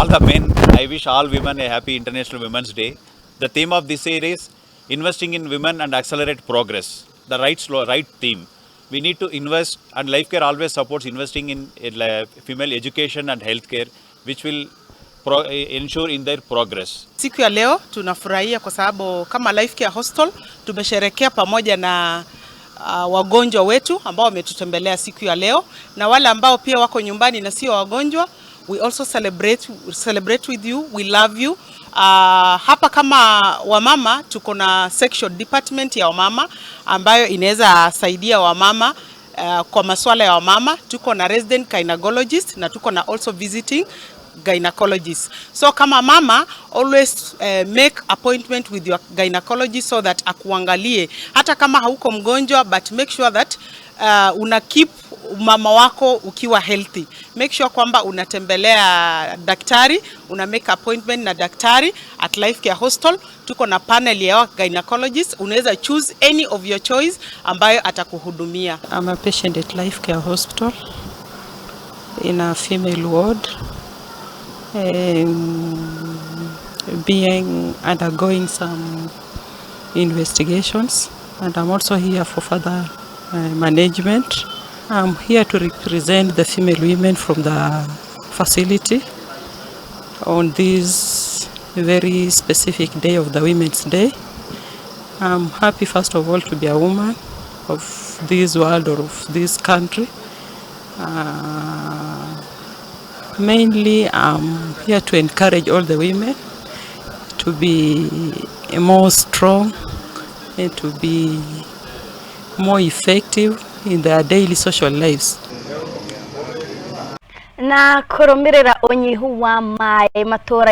all the men, I wish all women a happy International Women's Day. The theme of this year is investing in women and accelerate progress. The right theme. We need to invest, and Life Care always supports investing in female education and healthcare, which will ensure in their progress. Siku ya leo tunafurahia kwa sababu kama Life Care Hostel tumesherekea pamoja na wagonjwa wetu ambao wametutembelea siku ya leo, na wale ambao pia wako nyumbani na sio wagonjwa. We also celebrate with you. We love you. Hapa kama wamama tuko na section department ya wamama ambayo inaweza saidia wamama kwa masuala ya wamama. Tuko na resident gynecologist na tuko na also visiting gynecologist. So kama mama, always make appointment with your gynecologist so that akuangalie hata kama hauko mgonjwa, but make sure that una keep mama wako ukiwa healthy. Make sure kwamba unatembelea daktari, una make appointment na daktari at Life Care Hostel. Tuko na panel ya gynecologist, unaweza choose any of your choice ambayo atakuhudumia. I'm a patient at Life Care Hospital in a female ward, undergoing some investigations, and I'm also here for further management. I'm here to represent the female women from the facility on this very specific day of the Women's Day. I'm happy, first of all, to be a woman of this world or of this country. Mainly, I'm here to encourage all the women to be more strong and to be more effective in their daily social lives. Na kurumirira unyihu wa mai matora